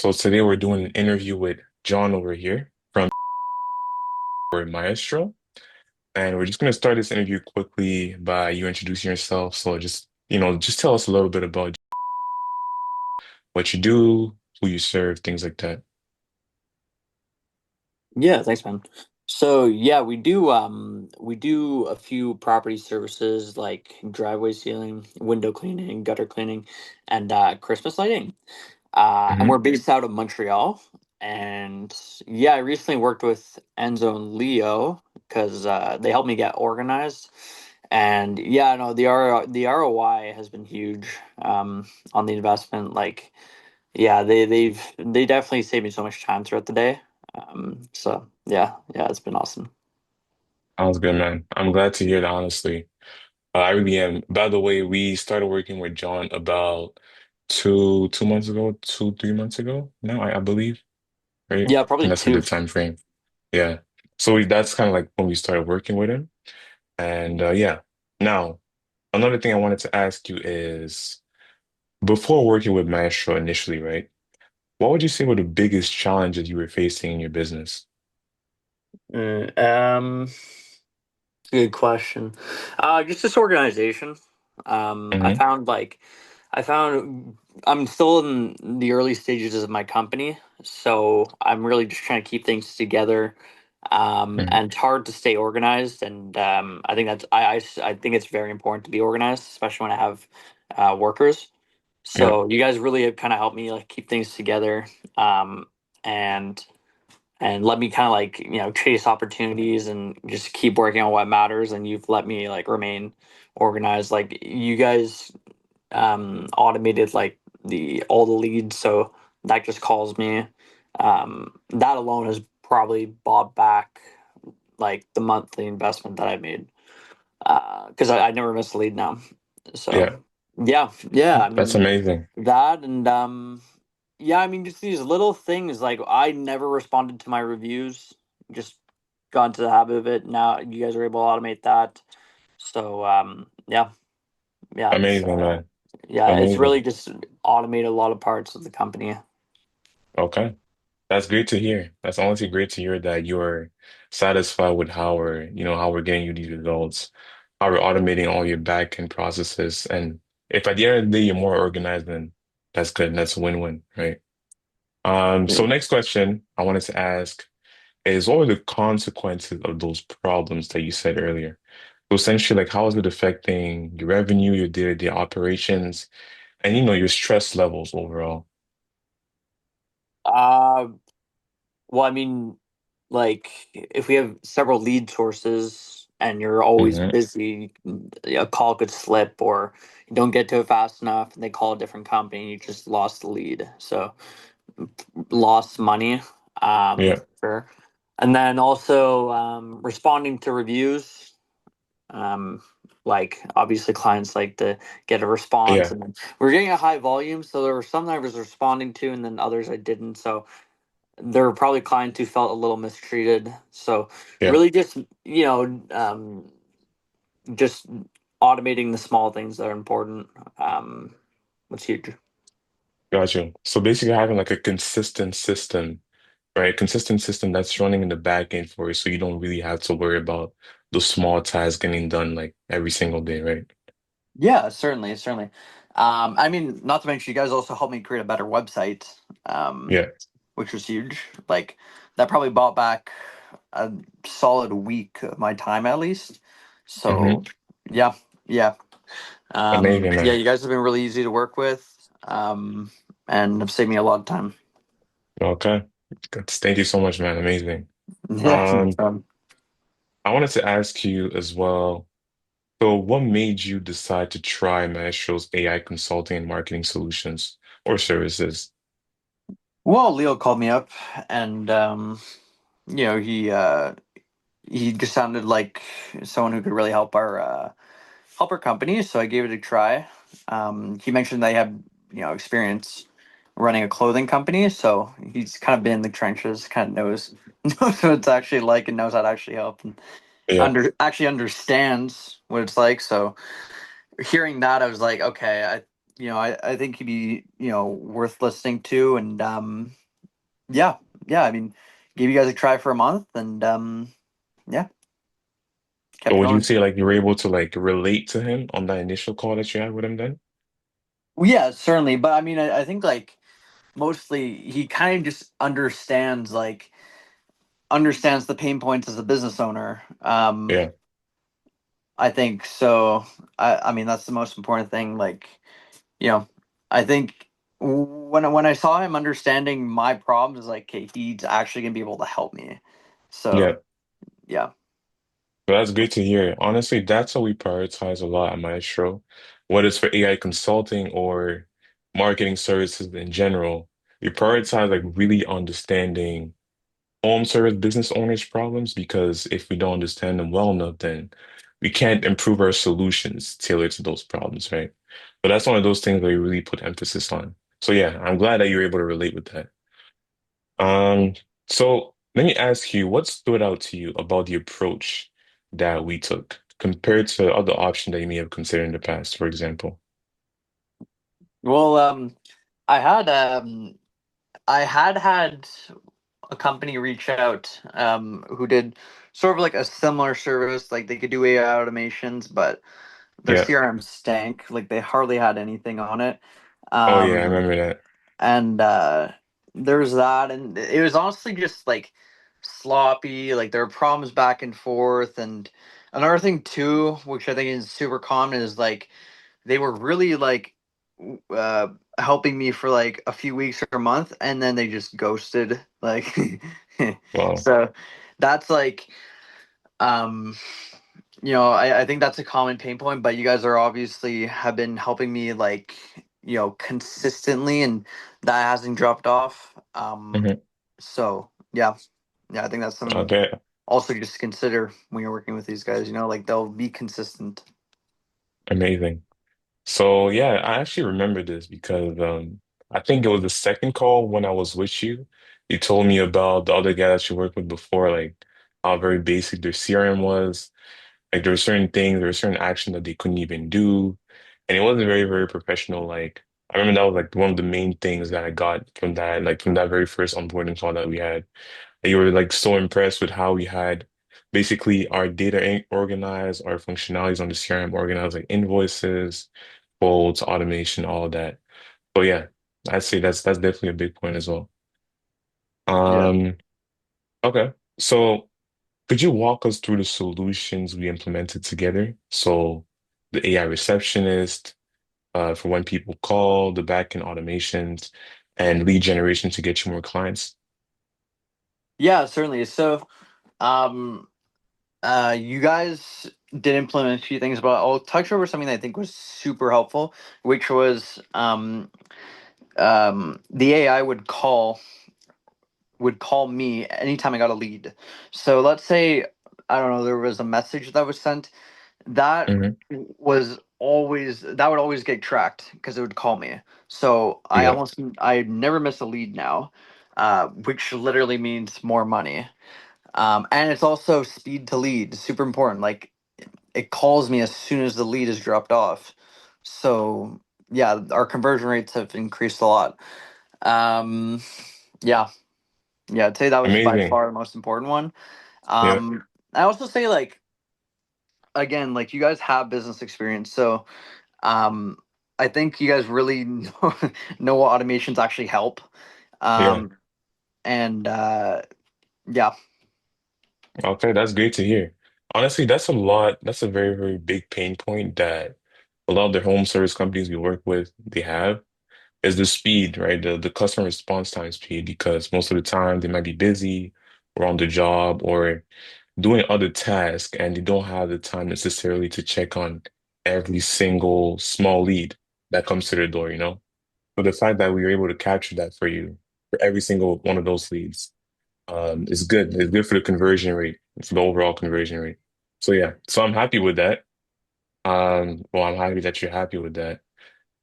So today we're doing an interview with John over here from Maestro, and we're just going to start this interview quickly by you introducing yourself. So just tell us a little bit about what you do, who you serve, things like that. Yeah, thanks, man. So yeah, we do a few property services like driveway sealing, window cleaning, gutter cleaning, and Christmas lighting. And Hmm. we're based out of Montreal. And yeah, I recently worked with Enzo and Leo because they helped me get organized. And yeah, no, the ROI has been huge on the investment. Like, yeah, they definitely saved me so much time throughout the day. So yeah, it's been awesome. Sounds good, man. I'm glad to hear that, honestly. I really am. By the way, we started working with John about two months ago, 3 months ago now, I believe, right? Yeah, I think probably that's a two. good time frame. Yeah. That's kind of like when we started working with him. And yeah. Now, another thing I wanted to ask you is before working with Maestro initially, right? What would you say were the biggest challenges you were facing in your business? Mm, Good question. Just this organization. I Hmm. found I found I'm still in the early stages of my company, so I'm really just trying to keep things together. Hmm. And it's hard to stay organized, and I think I think it's very important to be organized, especially when I have workers. Yeah. So you guys really have kind of helped me like keep things together, um, and let me kind of like chase opportunities and just keep working on what matters. And you've let me like remain organized. Like you guys automated like the all the leads, so that just calls me. That alone has probably bought back like the monthly investment that I made because I never miss a lead now. So Yeah. yeah, I That's mean amazing. that and yeah, I mean just these little things like I never responded to my reviews, just got into the habit of it. Now you guys are able to automate that. So yeah, Amazing, man. it's Amazing. really just automate a lot of parts of the company. Okay. That's great to hear. That's honestly great to hear that you're satisfied with how we're getting you these results, how we're automating all your back end processes. And if at the end of the day you're more organized, then that's good. That's a win-win, right? So next question I wanted to ask is what were the consequences of those problems that you said earlier? So essentially, like how is it affecting your revenue, your day-to-day operations, and your stress levels overall? Uh, well, I mean, like if we have several lead sources and you're always Hmm. busy, a call could slip or you don't get to it fast enough and they call a different company, you just lost the lead. So lost money, Yeah. sure. And then also responding to reviews. Um, like obviously clients like to get a response Yeah. and then we're getting a high volume. So there were some that I was responding to and then others I didn't. So there were probably clients who felt a little mistreated. So Yeah. really just, just automating the small things that are important. Was huge. Got you. So basically having like a consistent system, right? Consistent system that's running in the back end for you, so you don't really have to worry about the small tasks getting done like every single day, right? Yeah, certainly. I mean, not to mention, you guys also helped me create a better website, um, Yeah. which was huge. Like that probably bought back a solid week of my time at least. So Hmm. yeah, yeah, Amazing, yeah. man. You guys have been really easy to work with, and have saved me a lot of time. Okay. Good. Thank you so much, man. Amazing. Yeah, no Um, problem. I wanted to ask you as well. So, what made you decide to try Maestro's AI consulting and marketing solutions or services? Well, Leo called me up, and you know he just sounded like someone who could really help our company. So I gave it a try. He mentioned they have experience running a clothing company, so he's kind of been in the trenches, kind of knows knows what it's actually like, and knows how to actually help, and Yeah. actually understands what it's like. So hearing that, I was like, okay, I think he'd be, worth listening to. And yeah, yeah. I mean, gave you guys a try for a month, and yeah, So kept would you going. say like you were able to like relate to him on that initial call that you had with him then? Well, yeah, certainly. But I mean, I think like mostly he kind of just understands the pain points as a business owner. Yeah. I think so. I mean, that's the most important thing. Like, you know, I think when I saw him understanding my problems, like, okay, he's actually gonna be able to help me. Yeah. So yeah, But that's great to hear. Honestly, that's what we prioritize a lot at Maestro, whether it's for AI consulting or marketing services in general. We prioritize like really understanding home service business owners' problems because if we don't understand them well enough, then we can't improve our solutions tailored to those problems, right? But that's one of those things that we really put emphasis on. So yeah, I'm glad that you're able to relate with that. Um, so let me ask you, what stood out to you about the approach that we took compared to other options that you may have considered in the past, for example? well, I had um, I had a company reach out who did sort of like a similar service, like they could do AI automations, but their Yeah. CRM stank. Like they hardly had anything on it. Oh yeah, I Um, remember that. and there's that, and it was honestly just like sloppy. Like there were problems back and forth, and another thing too, which I think is super common, is like they were really like uh helping me for like a few weeks or a month, and then they just ghosted. Like, Wow. so that's like um I think that's a common pain point, but you guys are obviously have been helping me like, consistently, and that hasn't dropped off. Hmm. So yeah, yeah, I think that's something Okay, also just consider when you're working with these guys, like they'll be consistent. amazing. So yeah, I actually remember this because I think it was the second call when I was with you. You told me about the other guy that you worked with before, like how very basic their CRM was. Like there were certain things, there were certain actions that they couldn't even do. And it wasn't very, very professional. Like I remember that was like one of the main things that I got from that, like from that very first onboarding call that we had. That you were like so impressed with how we had basically our data organized, our functionalities on the CRM organized, like invoices, quotes, automation, all of that. So yeah, I'd say that's definitely a big point as well. Yeah. Um, okay. So could you walk us through the solutions we implemented together? So the AI receptionist, for when people call, the backend automations, and lead generation to get you more clients. Yeah, certainly. So um you guys did implement a few things, but I'll touch over something that I think was super helpful, which was the AI would call me anytime I got a lead. So let's say, I don't know, there was a message that was sent that Hmm. would always get tracked because it would call me. So Yeah. I never miss a lead now, which literally means more money. And it's also speed to lead, super important. Like it calls me as soon as the lead is dropped off. So yeah, our conversion rates have increased a lot. Um, yeah, yeah, I'd say that was by Amazing. far the most important one. Yeah. I also say like, again, like you guys have business experience, so um, I think you guys really know what automations actually help. Yeah. Um, and yeah, Okay, that's great to hear. Honestly, that's a lot. That's a very, very big pain point that a lot of the home service companies we work with, they have is the speed, right? The customer response time speed, because most of the time they might be busy or on the job or doing other tasks and they don't have the time necessarily to check on every single small lead that comes to their door, you know? So the fact that we were able to capture that for you for every single one of those leads is good. It's good for the conversion rate, for the overall conversion rate. So yeah, so I'm happy with that. Well, I'm happy that you're happy with that.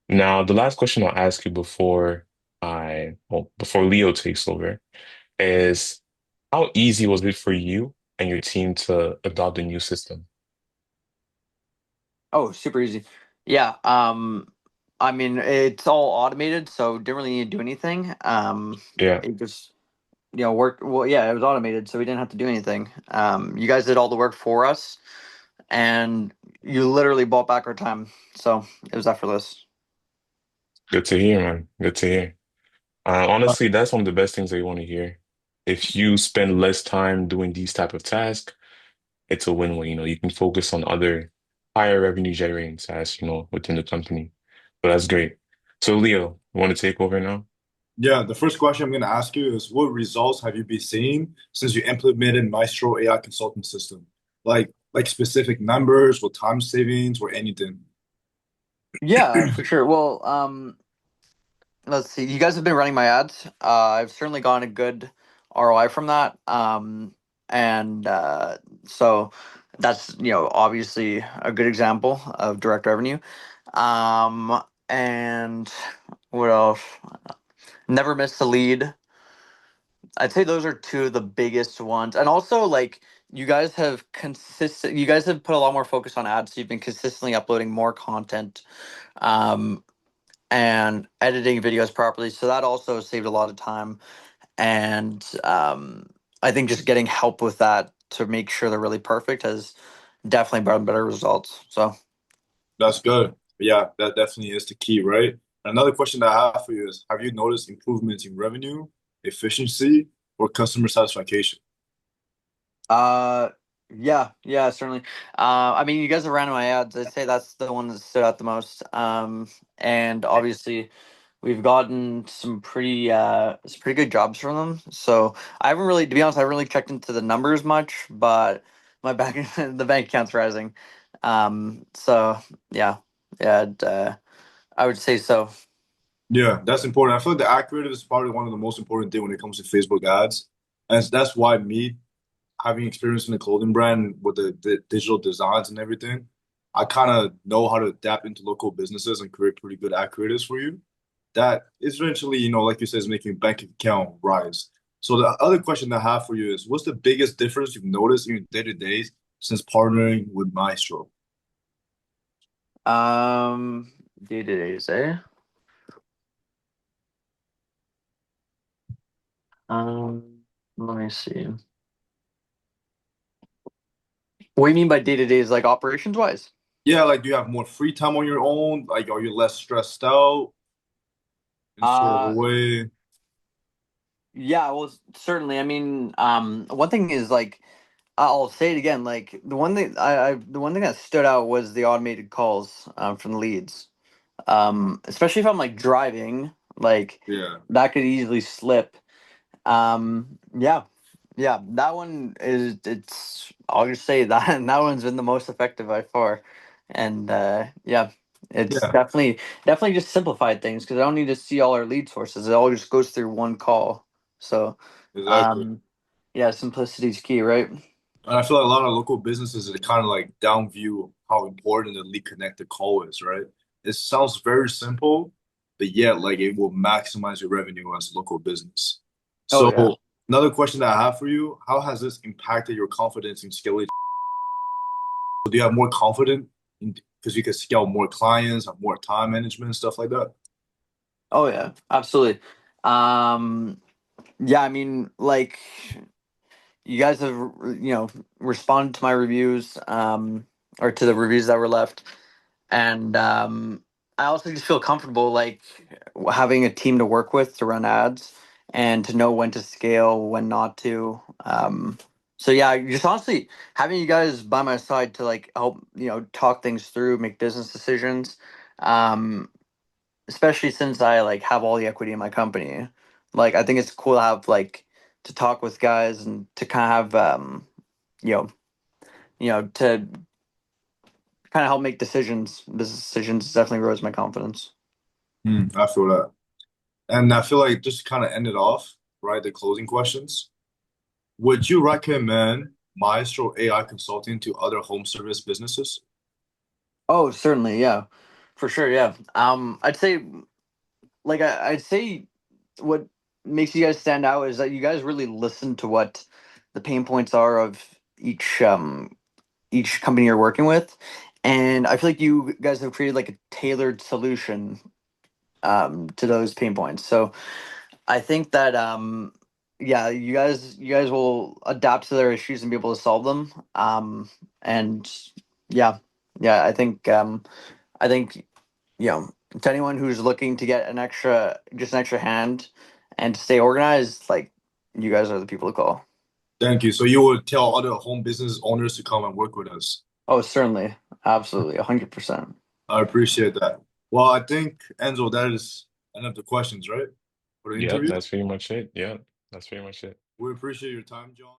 Now, the last question I'll ask you before Leo takes over is how easy was it for you and your team to adopt the new system? oh, super easy. Yeah. I mean, it's all automated, so didn't really need to do anything. Yeah, It just worked. Well, yeah, it was automated, so we didn't have to do anything. You guys did all the work for us, and you literally bought back our time, so it was effortless. good to hear, man. Good to hear. Honestly, that's one of the best things that you want to hear. If you spend less time doing these type of tasks, it's a win-win. You can focus on other higher revenue generating tasks, within the company. So that's great. So Leo, you want to take over now? Yeah, the first question I'm going to ask you is what results have you been seeing since you implemented Maestro AI consulting system? Like specific numbers or time savings or anything. Yeah, for sure. Well, let's see. You guys have been running my ads. I've certainly gotten a good ROI from that. And so that's obviously a good example of direct revenue. And what else? Never missed a lead. I'd say those are two of the biggest ones. And also like you guys have put a lot more focus on ads, so you've been consistently uploading more content. Um, and editing videos properly. So that also saved a lot of time. And I think just getting help with that to make sure they're really perfect has definitely brought better results. So, That's good. Yeah, that definitely is the key, right? Another question that I have for you is, have you noticed improvements in revenue, efficiency, or customer satisfaction? uh, yeah, certainly. I mean, you guys have ran my ads. I'd say that's the one that stood out the most. And obviously, we've gotten some pretty good jobs from them. So I haven't really, to be honest, I haven't really checked into the numbers much, but my bank the bank account's rising. So yeah, yeah, I would say so. Yeah, that's important. I feel like the accurate is probably one of the most important thing when it comes to Facebook ads. And that's why me having experience in the clothing brand with the digital designs and everything, I kind of know how to adapt into local businesses and create pretty good accurates for you. That eventually, like you said, is making bank account rise. So the other question I have for you is, what's the biggest difference you've noticed in your day-to-day since partnering with Maestro? Day to days, eh? Let me see. What do you mean by day to days, like operations wise? Yeah, like do you have more free time on your own? Like, are you less stressed out in sort of a Uh, way? yeah, well, certainly. I mean, one thing is like I'll say it again. Like the one thing that stood out was the automated calls from the leads. Especially if I'm like driving, like Yeah. that could easily slip. Yeah, yeah, that one is. It's. I'll just say that that one's been the most effective by far, and yeah, it's Yeah, definitely just simplified things because I don't need to see all our lead sources. It all just goes through one call. So, exactly. um, yeah, simplicity's key, right? And I feel like a lot of local businesses are kind of like downview how important the lead connected call is, right? It sounds very simple, but yet like it will maximize your revenue as a local business. Oh yeah. So another question that I have for you, how has this impacted your confidence in scaling? Do you have more confidence in because you can scale more clients, have more time management, stuff like that? Oh yeah. Absolutely. Um, yeah. I mean, like you guys have responded to my reviews, or to the reviews that were left, and I also just feel comfortable like having a team to work with to run ads and to know when to scale, when not to. So yeah, just honestly having you guys by my side to like help talk things through, make business decisions, um, especially since I like have all the equity in my company. Like I think it's cool to have like to talk with guys and to kind of have you know to kind of help make decisions. Business decisions definitely rose my confidence. I feel that. And I feel like just kind of end it off, right? The closing questions. Would you recommend Maestro AI consulting to other home service businesses? Oh, certainly, yeah, for sure, yeah. I'd say I'd say what makes you guys stand out is that you guys really listen to what the pain points are of each company you're working with, And I feel like you guys have created like a tailored solution to those pain points. So I think that yeah, you guys will adapt to their issues and be able to solve them. And yeah, yeah, I think to anyone who's looking to get just an extra hand and to stay organized, like you guys are the people to call. Thank you. So you would tell other home business owners to come and work with us. Oh, certainly, absolutely, 100%. I appreciate that. Well, I think Enzo, that is end of the questions, right? For the Yeah, interview. that's pretty much it. Yeah, that's pretty much it. We appreciate your time, John.